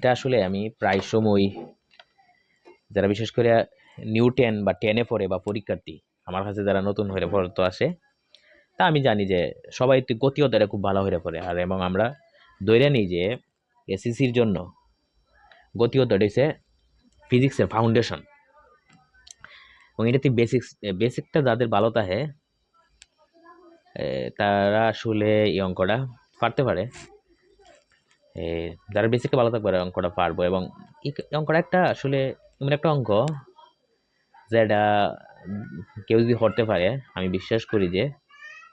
এটা আসলে আমি প্রায় সময় যারা বিশেষ করে নিউ 10 বা 10-এ পড়ে বা পরীক্ষার্থী আমার কাছে যারা নতুন হয়ে পড়তে আসে, তা আমি জানি যে সবাই তো গতিও তারা খুব ভালো হয়ে পড়ে। আর এবং আমরা ধরে নিই যে এসএসসির জন্য গতিও ধরে হচ্ছে ফিজিক্সের ফাউন্ডেশন, এবং এটাতে বেসিকটা যাদের ভালো থাকে তারা আসলে এই অঙ্কটা পারতে পারে। যারা বেসিকটা ভালো থাকবে অঙ্কটা পারবো। এবং এই অঙ্কটা একটা আসলে এমন একটা অঙ্ক যেটা কেউ যদি করতে পারে, আমি বিশ্বাস করি যে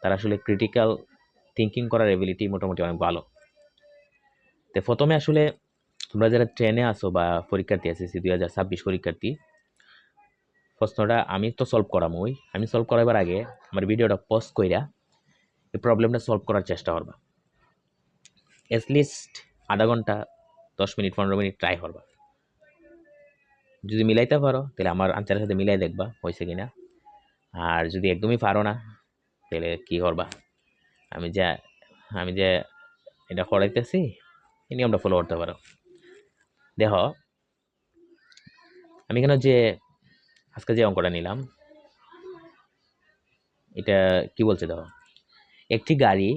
তার আসলে ক্রিটিক্যাল থিঙ্কিং করার এবিলিটি মোটামুটি অনেক ভালো। তো প্রথমে আসলে তোমরা যারা ট্রেনে আসো বা পরীক্ষার্থী এসএসসি 2026 পরীক্ষার্থী, প্রশ্নটা আমি তো সলভ করামই। আমি সলভ করাবার আগে আমার ভিডিওটা পজ কইরা এই প্রবলেমটা সলভ করার চেষ্টা করবা। অ্যাটলিস্ট আধা ঘন্টা 10 মিনিট 15 মিনিট ট্রাই করবা। যদি মিলাইতে পারো তাহলে আমার আনসারের সাথে মিলাই দেখবা হয়েছে কিনা। আর যদি একদমই পারো না তাহলে কি করবা, আমি যে আমি যে এটা করাইতেছি এই নিয়মটা ফলো করতে পারো। দেখো, আমি কেন যে আজকে যে অঙ্কটা নিলাম এটা কি বলছে দেখো, একটি গাড়ি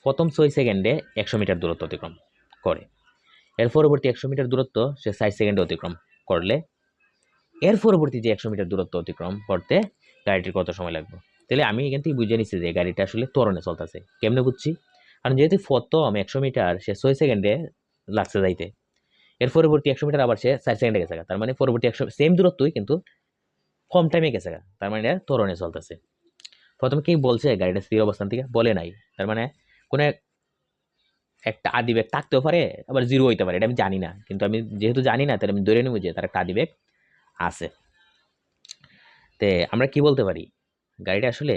প্রথম 6 সেকেন্ডে 100 মিটার দূরত্ব অতিক্রম করে। এর পরবর্তী 100 মিটার দূরত্ব সে 60 সেকেন্ডে অতিক্রম করলে এর পরবর্তী যে 100 মিটার দূরত্ব অতিক্রম করতে গাড়িটির কত সময় লাগবে। তাহলে আমি এখান থেকে বুঝে নিচ্ছি যে গাড়িটা আসলে ত্বরণে চলতেছে। কেমনে বুঝছি? কারণ যেহেতু প্রথম 100 মিটার সে 6 সেকেন্ডে লাগছে যাইতে, এর পরবর্তী 100 মিটার আবার সে 60 সেকেন্ডে গেছে, তার মানে পরবর্তী 100 সেম দূরত্বই কিন্তু কম টাইমে গেছে, তার মানে এটা ত্বরণে চলতেছে। প্রথমে কি বলছে গাড়িটা স্থির অবস্থান থেকে বলে নাই, তার মানে কোনো একটা আদিবেগ থাকতেও পারে আবার জিরো হইতে পারে, এটা আমি জানি না। কিন্তু আমি যেহেতু জানি না তাহলে আমি ধরে নেব যে তার একটা আদিবেগ আছে। তে আমরা কি বলতে পারি, গাড়িটা আসলে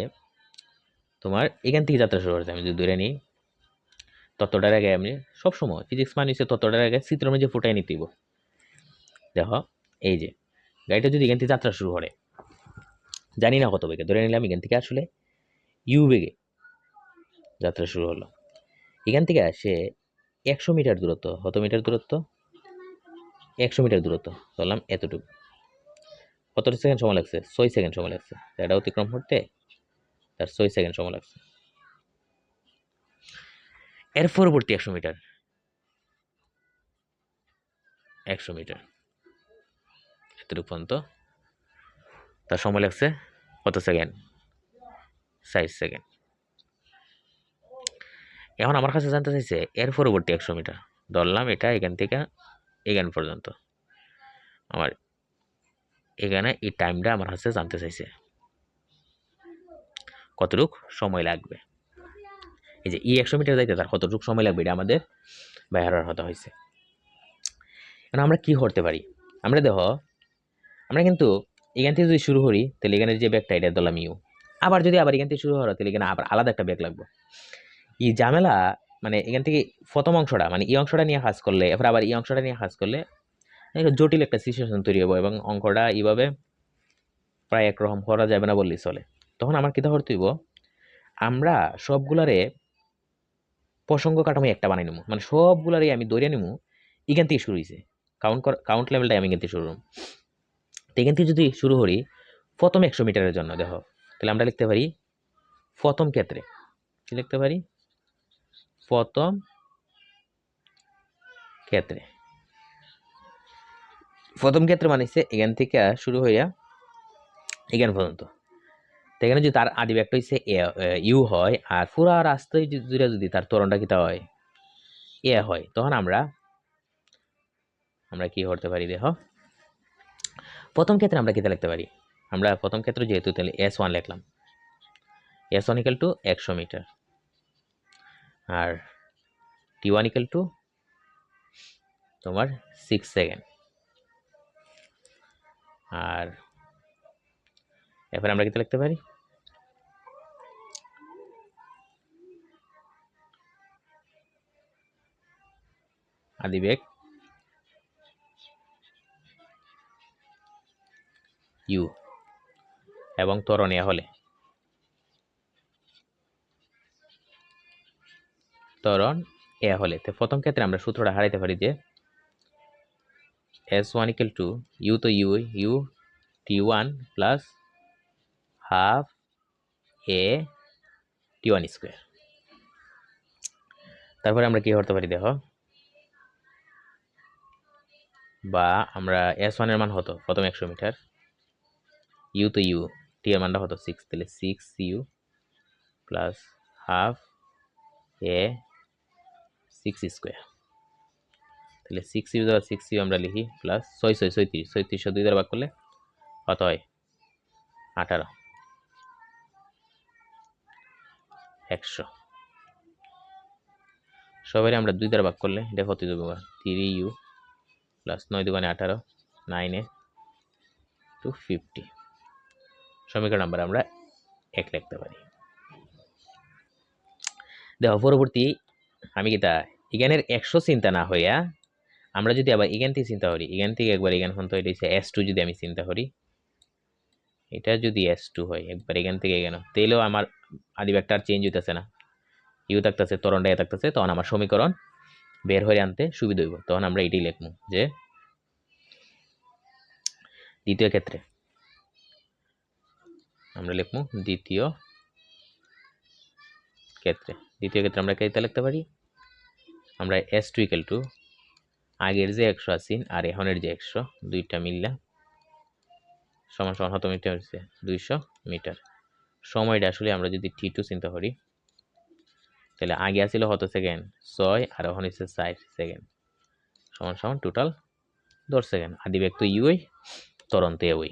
তোমার এখান থেকে যাত্রা শুরু করছে। আমি যদি ধরে নিই তত্ত্বটার আগে আমি সবসময় ফিজিক্স মানে হচ্ছে তত্ত্বটার আগে চিত্র যে ফুটাই নিতেইব। দেখো এই যে গাড়িটা যদি এখান থেকে যাত্রা শুরু করে, জানি না কত বেগে, ধরে নিলাম এখান থেকে আসলে ইউ বেগে যাত্রা শুরু হলো। এখান থেকে সে 100 মিটার দূরত্ব, কত মিটার দূরত্ব? 100 মিটার দূরত্ব ধরলাম, এতটুকু কত সেকেন্ড সময় লাগছে? 6 সেকেন্ড সময় লাগছে। এটা অতিক্রম করতে তার 6 সেকেন্ড সময় লাগছে। এর পরবর্তী 100 মিটার 100 মিটার এতটুকু পর্যন্ত তার সময় লাগছে কত সেকেন্ড? 60 সেকেন্ড। এখন আমার কাছে জানতে চাইছে এর পরবর্তী 100 মিটার, ধরলাম এটা এখান থেকে এখান পর্যন্ত, আমার এখানে এই টাইমটা আমার কাছে জানতে চাইছে কতটুক সময় লাগবে। এই যে 100 মিটার যাইতে তার কতটুকু সময় লাগবে এটা আমাদের বাইরের হতে হয়েছে। এখন আমরা কি করতে পারি, আমরা দেখো আমরা কিন্তু এখান থেকে যদি শুরু করি তাহলে এখানে যে ব্যাগটা এটা ধরলাম ইউ, আবার যদি আবার এখান থেকে শুরু করা তাহলে এখানে আবার আলাদা একটা ব্যাগ লাগবে। এই ঝামেলা মানে এখান থেকে প্রথম অংশটা মানে এই অংশটা নিয়ে কাজ করলে এরপর আবার এই অংশটা নিয়ে কাজ করলে জটিল একটা সিচুয়েশন তৈরি হবে, এবং অঙ্কটা এইভাবে প্রায় একরকম করা যাবে না বললেই চলে। তখন আমার কিতা করতে হইব, আমরা সবগুলারে প্রসঙ্গ কাঠামো একটা বানাই নেবো, মানে সবগুলারে আমি ধরে নেবো এখান থেকে শুরু হয়েছে, কাউন্ট লেভেলটাই আমি এখান থেকে শুরু করব। এখান থেকে যদি শুরু করি প্রথম 100 মিটারের জন্য, দেখো তাহলে আমরা লিখতে পারি প্রথম ক্ষেত্রে, কি লিখতে পারি? প্রথম ক্ষেত্রে। প্রথম ক্ষেত্রে মানে হচ্ছে এখান থেকে শুরু হইয়া এখান পর্যন্ত। তো এখানে যদি তার আদি ব্যাগটা হচ্ছে ইউ হয় আর পুরা রাস্তায় জুড়ে যদি তার ত্বরণটা কিতা হয় এ হয়, তখন আমরা আমরা কি করতে পারি দেখো, প্রথম ক্ষেত্রে আমরা কিতা লিখতে পারি, আমরা প্রথম ক্ষেত্রে যেহেতু তাহলে S1 লিখলাম, S1 ইকুয়াল টু 100 মিটার, আর T1 ইকুয়াল টু তোমার 6 সেকেন্ড। আর এরপর আমরা কিতা লিখতে পারি, আদিবেগ ইউ এবং ত্বরণ এ হলে ত্বরণ এ হলে, তো প্রথম ক্ষেত্রে আমরা সূত্রটা হারাইতে পারি যে S1 ইকুয়াল টু ইউ তো U T1 plus half A T1 square. তারপরে আমরা কি করতে পারি দেখো, বা আমরা S1 এর মান হতো প্রথম 100 মিটার, ইউ তো টি এর মানটা হতো 6, তাহলে 6u প্লাস হাফ এ 6 স্কোয়ার, তাহলে 6u দ্বারা 6u আমরা লিখি প্লাস 36 2 দ্বারা ভাগ করলে কত হয় 18 100। সবাই আমরা 2 দ্বারা ভাগ করলে এটা কত দেবো 3u প্লাস 9 2 18 9 250। সমীকরণ নাম্বার আমরা 1 লিখতে পারি। দেখো পরবর্তী আমি কিতা এখানের 100 চিন্তা না হইয়া আমরা যদি আবার এখান থেকে চিন্তা করি, এখান থেকে একবার এখান পর্যন্ত এটা হচ্ছে S2 যদি আমি চিন্তা করি, এটা যদি S2 হয় একবার এখান থেকে এখানে, তাহলেও আমার আদি ভেক্টর চেঞ্জ হইতেছে না, ইউ থাকতেছে তরণটা এ থাকতেছে, তখন আমার সমীকরণ বের হয়ে আনতে সুবিধা হইব। তখন আমরা এটাই লিখবো যে দ্বিতীয় ক্ষেত্রে আমরা লিখবো দ্বিতীয় ক্ষেত্রে আমরা কেটা লিখতে পারি, আমরা S2 ইকুয়াল টু আগের যে 100 আছে আর এখনের যে 100 দুইটা মিললা সমান সমান কত মিটার হচ্ছে 200 মিটার। সময়টা আসলে আমরা যদি T2 চিন্তা করি, তাহলে আগে আসলে কত সেকেন্ড 6 আর এখন হচ্ছে 60 সেকেন্ড সমান সমান টোটাল 10 সেকেন্ড। আদি বেগ তো ইউই তরন্ত ওই।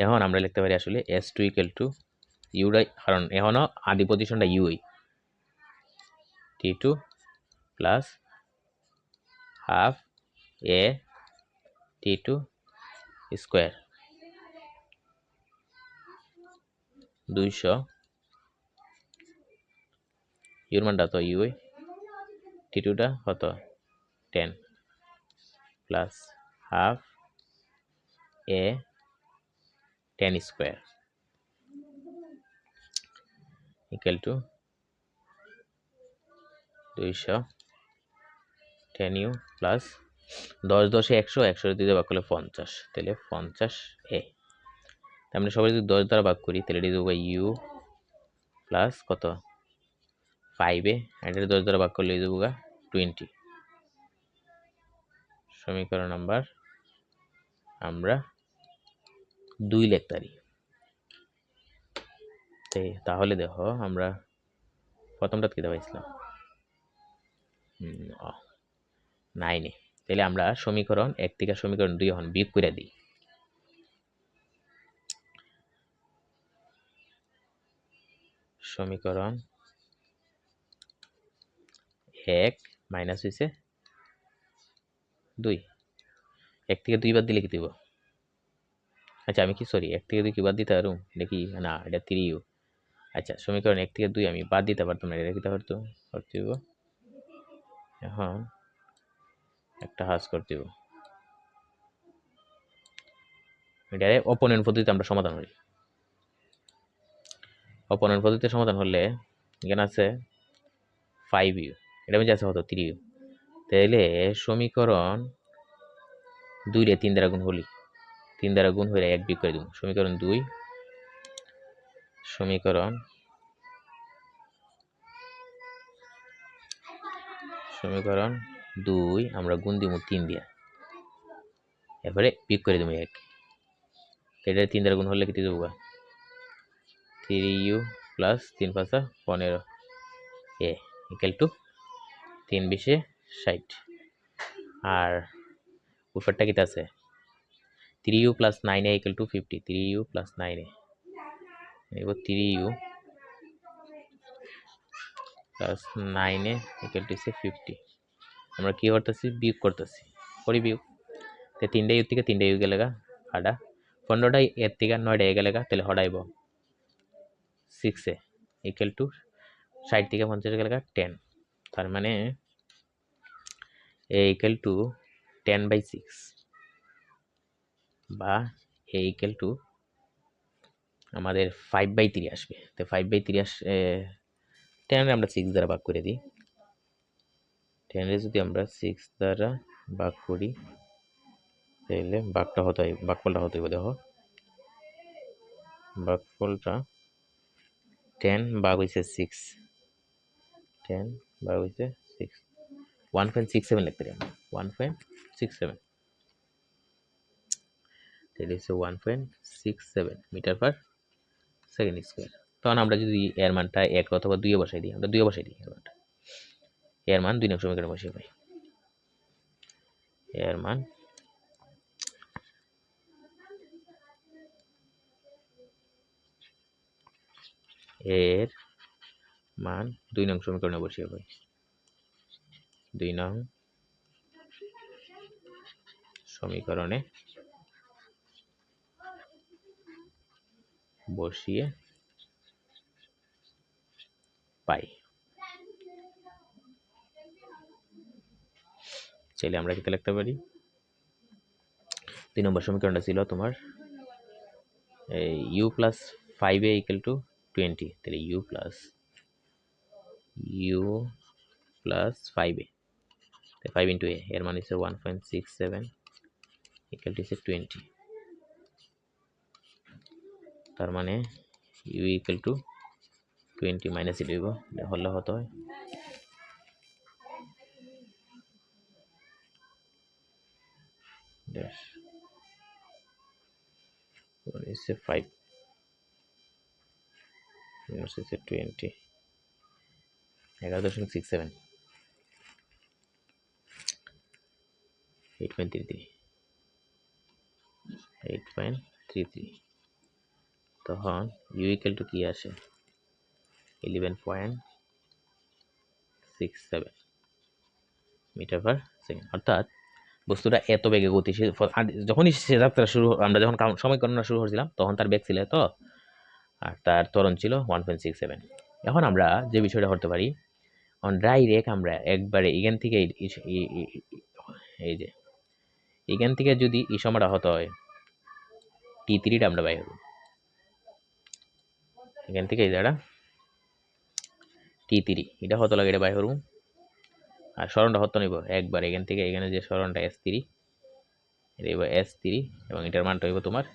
এখন আমরা লিখতে পারি আসলে S2 ইকুয়াল টু ইউরাই, কারণ এখনও আদি পজিশনটা UE, T2 plus half A T2 square 200 your মানটা তো ইউই, T2টা কত 10 plus half A 10 square equal to 200 10u plus 10 10 100 100 দিয়ে ভাগ করলে 50, তাহলে 50 এ। আমরা সবাই যদি 10 দ্বারা ভাগ করি তাহলে এটা দেবো ইউ প্লাস কত 5 এ, এটা 10 দ্বারা ভাগ করলে দেবো 20। সমীকরণ নাম্বার আমরা 2 লিখতে পারি। তাহলে দেখো আমরা প্রথমটা কি দেখাইছিলাম 9 এ, তাহলে আমরা সমীকরণ 1 থেকে সমীকরণ 2 এখন বিয়োগ করে দিই। সমীকরণ 1 মাইনাস হইছে 2, 1 থেকে 2 বাদ দিলে কি দিব, আচ্ছা আমি কি সরি 1 থেকে 2 কি বাদ দিতে পারুম দেখি না, এটা 3u। আচ্ছা সমীকরণ 1 থেকে 2 আমি বাদ দিতে পারতাম না, এটা কি করতে দিব, এখন একটা হাস করতে দিব, এটারে অপনয়ন পদ্ধতিতে আমরা সমাধান করি। অপনয়ন পদ্ধতিতে সমাধান হলে এখানে আছে 5u, এটা মধ্যে আছে কত 3u, তাহলে সমীকরণ 2 রে 3 দ্বারা গুণ হলি 3 দ্বারা গুণ হয়ে 1 বিয়োগ করে দিব, সমীকরণ 2 সমীকরণ 2 আমরা গুণ দিব 3 দিয়া, এরপরে বিয়োগ করে দিব 1, এটা 3 দ্বারা গুণ হলে কেটে দেবো 3u plus 3 5 15 A equal to 3 20 60। আর উপরটা কিতা আছে 3u plus 9a equal to 50, 3u plus 9a নেব 3u plus 9a equal to 50। আমরা কি করতেছি বিয়োগ করতেছি, করি বিয়োগ, তো 3টা ইউ থেকে 3টা ইউ গেলে হাডা 15টা এর থেকে 9টা এ গেলে তাহলে হটাইব 6a ইকুয়াল টু 60 থেকে 50 গেলে 10, তার মানে a ইকুয়াল টু 10/6 বা a ইকুয়াল টু আমাদের 5/3 আসবে। তো 5/3 10 আমরা 6 দ্বারা ভাগ করে দিই, 10 যদি আমরা 6 দ্বারা ভাগ করি তাহলে ভাগফলটা হতে হবে, দেখো ভাগফলটা 10 ভাগ হয়েছে 6, 10 ভাগ হয়েছে 6, 1.67 লিখতে পারি আমরা, 1.67, তাহলে হচ্ছে 1.67 মিটার পার সেকেন্ড স্কোয়ার। তখন আমরা যদি এর মানটা 1 অথবা 2 বসাই দিই, আমরা 2 বসাই দিই এর মানটা, এর মান 2 নং সমীকরণে বসিয়ে পাই, এর মান এর মান 2 নং সমীকরণে বসিয়ে পাই, 2 নং সমীকরণে বসিয়ে পাই। চাইলে আমরা কি লিখতে পারি, 2 নম্বর সমীকরণটা ছিল তোমার u plus 5a equal to 20, তাহলে u plus 5a, 5 into a, এর মান হচ্ছে 1.67 ইকুয়াল টু 20, তার মানে u ইকুয়াল টু 20 মাইনাস এটা দিব, হলে হতে হয় ড্যাশ 5 মাইনাস 20, 11.67, 8.33, তখন u ইকুয়াল টু কি আসে 11.67 মিটার পার সেকেন্ড। অর্থাৎ বস্তুটা এত বেগে গতিশীল, যখনই সে যাত্রা শুরু, আমরা যখন সময় গণনা শুরু করছিলাম তখন তার বেগ ছিল তো, আর তার ত্বরণ ছিল 1.67। এখন আমরা যে বিষয়টা করতে পারি, ডাইরেক্ট আমরা একবারে এখান থেকে এই যে এখান থেকে যদি এই সময়টা হতে হয় T3টা আমরা বাইর করব, এখান থেকে এই জায়গাটা T3 এটা হতে লাগে, এটা বাইর করব, আর সরণটা হতে নিব একবার এখান থেকে এখানে যে সরণটা S3, এটা হইব S3 এবং এটার মানটা হইব তোমার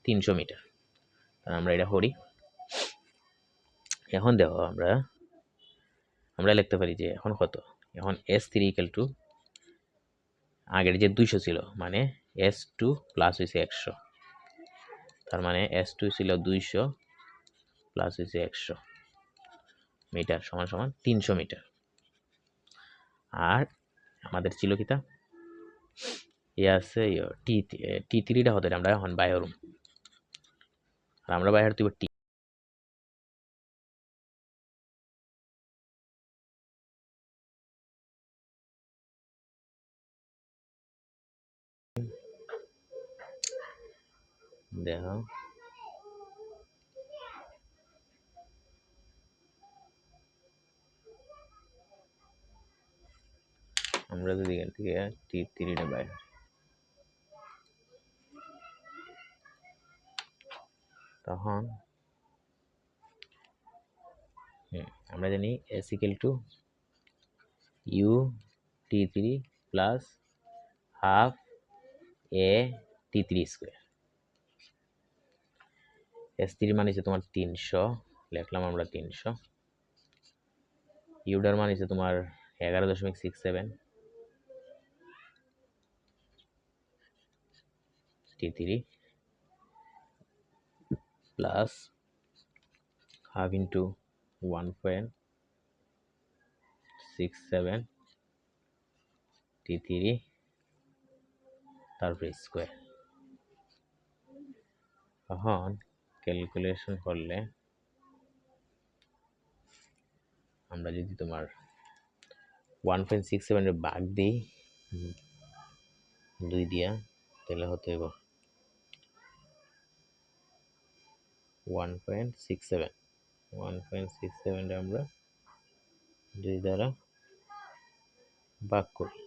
300 মিটার। আমরা এটা করি, এখন দেখো আমরা লিখতে পারি যে এখন কত, এখন S3 ইকুয়াল টু আগের যে 200 ছিল, মানে S2 প্লাস হয়েছে 100, তার মানে S2 ছিল 200 প্লাস হয়েছে 100 মিটার সমান সমান 300 মিটার। আর আমাদের ছিল কিতা আছে T3টা হতে আমরা এখন বাইর করব, আর আমরা বাইর হতে T, দেখো আমরা যদি এখান থেকে T3টা বাইর, তখন আমরা জানি S equal to u T3 plus half a T3 square. S3 মান হচ্ছে তোমার 300, লিখলাম আমরা 300, ইউডার মান হচ্ছে তোমার 11.67, T3 plus half into 1.67 T3 তারপরে স্কোয়ার। এখন ক্যালকুলেশন করলে আমরা যদি তোমার 1.67 এর ভাগ দিই 2 দিয়া, তাহলে হতে হবে 1.67 আমরা 2 দ্বারা ভাগ করি,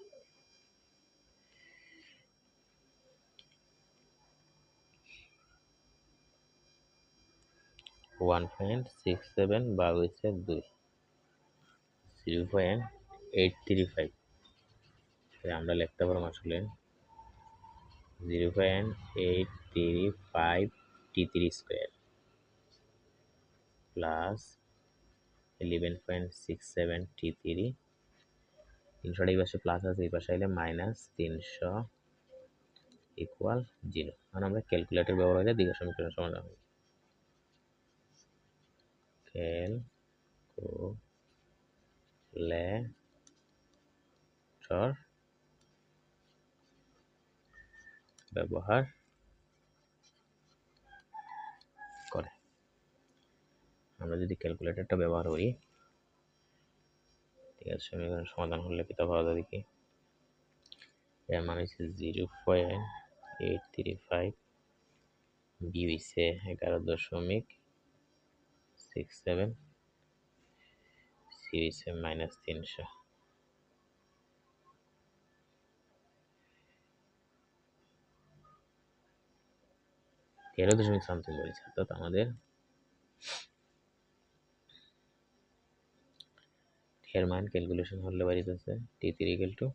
1.67 ভাগ হয়েছে 2, 0.835, আমরা লিখতে পারবো আসলে 0.835 T3 স্কোয়ার প্লাস 11.67 T3 300 এই পাশে প্লাস আছে এই পাশে আইলে মাইনাস 300 ইকুয়াল 0। এখন আমরা ক্যালকুলেটর ব্যবহার হলে দ্বিঘাত সমীকরণ সমাধান হবে। ক্যালকুলেটর ব্যবহার করে আমরা যদি ক্যালকুলেটরটা ব্যবহার করি ঠিক আছে সমীকরণ সমাধান হলে কিতা পাওয়া যাবে কি এর মান হচ্ছে 0.835 বি হইছে 11.67 সি হইছে মাইনাস 300 13.something বলেছে অর্থাৎ আমাদের এর মান ক্যালকুলেশন হলে বাড়িতেছে T3 ইকুয়াল টু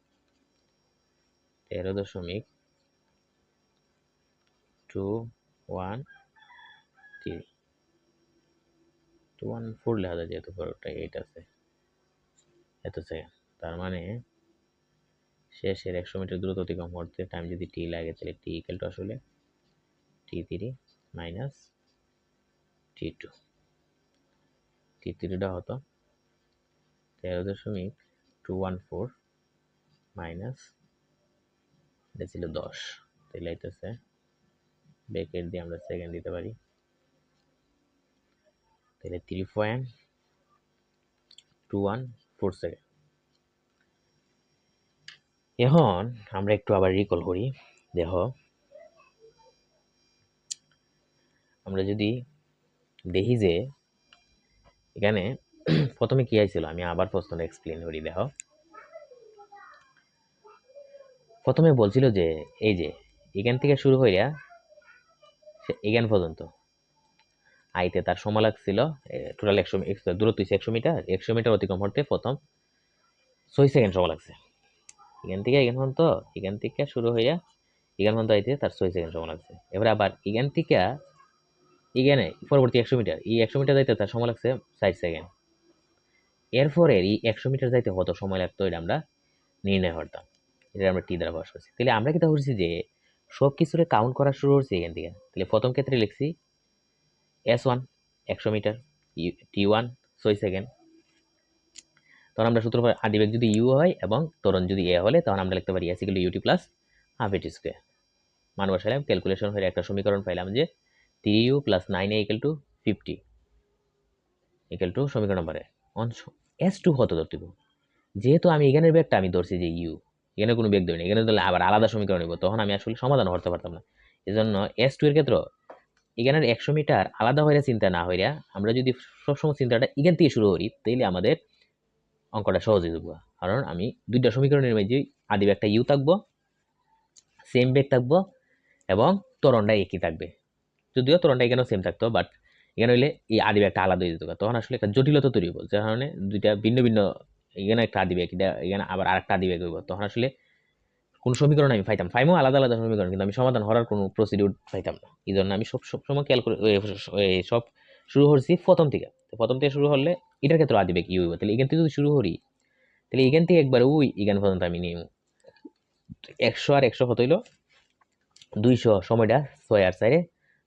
13.214 লেখা যায় যেহেতু পরটা 8 আছে এত সেকেন্ড তার মানে শেষের 100 মিটার দূরত্ব অতিক্রম করতে টাইম যদি টি লাগে তাহলে টি ইকুয়াল টু আসলে T3 মাইনাস T2 T3টা হতো 13.214 মাইনাস এটা ছিল 10 তাহলে আইতেছে ব্র্যাকেট দিয়ে আমরা সেকেন্ড দিতে পারি তাহলে 3.214 সেকেন্ড। এখন আমরা একটু আবার রিকল করি দেখো আমরা যদি দেখি যে এখানে প্রথমে কি আইছিল আমি আবার প্রশ্নটা এক্সপ্লেন করি দেখো প্রথমে বলছিল যে এই যে এখান থেকে শুরু হইয়া এখান পর্যন্ত আইতে তার সময় লাগছিল টোটাল 100 দূরত্ব 100 মিটার 100 মিটার অতিক্রম করতে প্রথম 6 সেকেন্ড সময় লাগছে এখান থেকে এখান পর্যন্ত এখান থেকে শুরু হইয়া এখান পর্যন্ত আইতে তার 6 সেকেন্ড সময় লাগছে এবার আবার এখান থেকে এখানে পরবর্তী 100 মিটার এই 100 মিটার যাইতে তার সময় লাগছে 60 সেকেন্ড এরপরে এই 100 মিটার যাইতে কত সময় লাগতো এটা আমরা নির্ণয় করতাম এটা আমরা টি দ্বারা প্রকাশ করছি তাহলে আমরা কি করছি যে সব কিছুরে কাউন্ট করা শুরু করছি এখান থেকে তাহলে প্রথম ক্ষেত্রে লিখছি S1 100 মিটার T1 6 সেকেন্ড তখন আমরা সূত্র আদিবেগ যদি ইউ হয় এবং ত্বরণ যদি এ হলে তখন আমরা লিখতে পারি S = UT প্লাস হাফ এটি স্কোয়ার মান বসালাম ক্যালকুলেশন হয়ে একটা সমীকরণ পাইলাম যে 3u plus 9a = 50 equal to সমীকরণ নম্বরে S2 কত ধরতে যেহেতু আমি এখানের বেগটা আমি ধরছি যে ইউ এখানে কোনো বেগ ধরি না এখানে ধরলে আবার আলাদা সমীকরণ নিব তখন আমি আসলে সমাধান করতে পারতাম না এই জন্য S2 এর ক্ষেত্রে এখানের 100 মিটার আলাদা হইয়া চিন্তা না হইয়া আমরা যদি সবসময় চিন্তাটা এখান থেকে শুরু করি তাইলে আমাদের অঙ্কটা সহজ হয়ে যাবে কারণ আমি দুইটা সমীকরণের মাঝে আদি বেগটা ইউ থাকবো সেম বেগ থাকবো এবং ত্বরণটা একই থাকবে যদিও ত্বরণটা এখানেও সেম থাকতো বাট এখানে হইলে এই আদি বেগটা আলাদা হয়ে যেত তখন আসলে একটা জটিলতা তৈরি হবো যার কারণে দুইটা ভিন্ন ভিন্ন এখানে একটা আদি বেগ এখানে আবার আরেকটা আদি বেগ হইব তখন আসলে কোন সমীকরণ আমি পাইতাম ফাইমও আলাদা আলাদা সমীকরণ কিন্তু আমি সমাধান করার কোনো প্রসিডিউর পাইতাম না এই জন্য আমি সব সময় সব শুরু করছি প্রথম থেকে শুরু হলে এটার ক্ষেত্রে আদি বেগ ইউ হইব তাহলে এখান থেকে যদি শুরু করি তাহলে এখান থেকে একবার ওই এখান পর্যন্ত আমি নিয়ে 100 আর 100 কত হইল 200 সময়টা 6 আর 4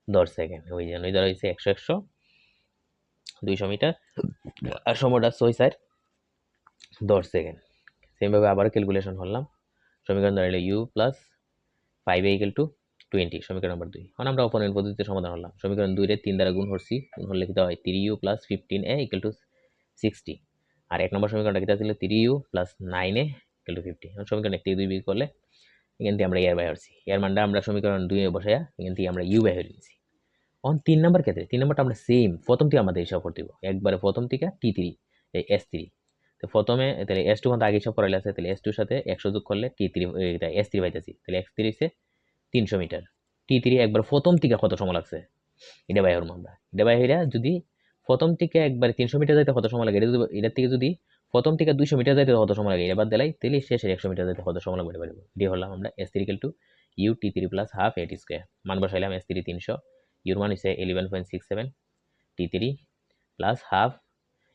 10 সেকেন্ড ওই জন্য ধরা হয়েছে 100 100 200 মিটার আর সময়টা 6 4 10 সেকেন্ড সেমভাবে আবার ক্যালকুলেশন করলাম সমীকরণ দাঁড়াইলে ইউ প্লাস 5a = 20 সমীকরণ নম্বর 2 এখন আমরা অপনয়ন পদ্ধতিতে সমাধান করলাম সমীকরণ 2 রে 3 দ্বারা গুণ করছি গুণ হলে লিখিত হয় 3u প্লাস 15a = 60 আর এক নম্বর সমীকরণটা কিটা ছিল 3u প্লাস 9a = 50 এখন সমীকরণ 1 থেকে 2 বিয়োগ করলে এখান থেকে আমরা এর বাইরে আসছি এর মানটা আমরা সমীকরণ 2 এ বসাইয়া এখান থেকে আমরা ইউ বাইরে নিয়েছি অন 3 নম্বর ক্ষেত্রে 3 নম্বরটা আমরা সেম প্রথম থেকে আমাদের হিসাব করতে দিব একবারে প্রথম থেকে T3 এই S3 তো প্রথমে তাহলে S2 পর্যন্ত আগে হিসাব করাইলে আছে তাহলে S2 এর সাথে 100 যোগ করলে T3 এটা S3 পাইতেছি তাহলে X3 হইছে 300 মিটার T3 একবার প্রথম থেকে কত সময় লাগছে এটা বাইরে হইব আমরা এটা বাইরে হইরা যদি প্রথম থেকে একবার 300 মিটার যাইতে কত সময় লাগে এটা থেকে যদি প্রথম থেকে 200 মিটার যাইতে কত সময় লাগে এবার দিলাই তাহলে শেষের 100 মিটার যাইতে কত সময় লাগবে পারবো এটি হলাম আমরা s3 = u t3 + half at square মান বসাইলাম s3 300 u এর মান হইছে 11.67 t3 প্লাস হাফ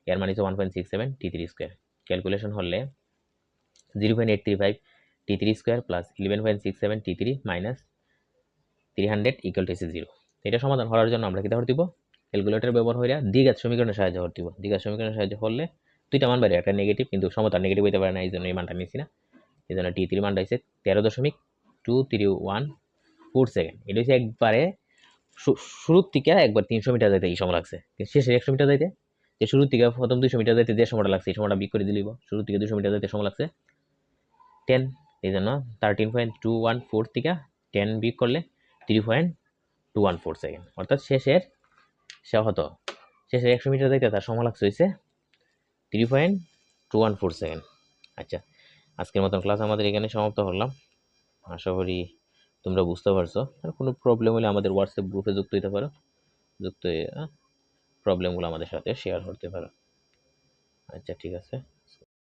এর মান হইছে 1.67 t3 স্কয়ার ক্যালকুলেশন হলে 0.835 t3 square plus 11.67 t3 minus 300 equal to 0 এটা সমাধান করার জন্য আমরা কি করতে দিব ক্যালকুলেটর ব্যবহার কইরা দ্বিঘাত সমীকরণের সাহায্যে করতে দিব দ্বিঘাত সমীকরণের সাহায্যে করলে দুইটা মান বাইরে একটা নেগেটিভ কিন্তু সমতার নেগেটিভ হইতে পারে না এই জন্য এই মানটা নিছি না এই জন্য t3 মানটা হইছে 13.231 সেকেন্ড এটা হচ্ছে একবারে শুরুর থেকে একবার 300 মিটার যাইতে এই সময় লাগছে শেষে 100 মিটার যাইতে যে শুরুর থেকে প্রথম 200 মিটার যাইতে যে সময়টা লাগছে এই সময়টা বিয়োগ করে দিলিব শুরু থেকে 200 মিটার যাইতে সময় লাগছে 10 এই জন্য 13.214 থেকে 10 বিয়োগ করলে 3.214 সেকেন্ড অর্থাৎ শেষের 100 মিটার যাইতে তার সময় লাগছে হইছে 3.214 সেকেন্ড। আচ্ছা আজকের মতন ক্লাস আমাদের এখানে সমাপ্ত করলাম আশা করি তোমরা বুঝতে পারছো আর কোনো প্রবলেম হলে আমাদের হোয়াটসঅ্যাপ গ্রুপে যুক্ত হতে পারো যুক্ত হয়ে প্রবলেমগুলো আমাদের সাথে শেয়ার করতে পারো আচ্ছা ঠিক আছে।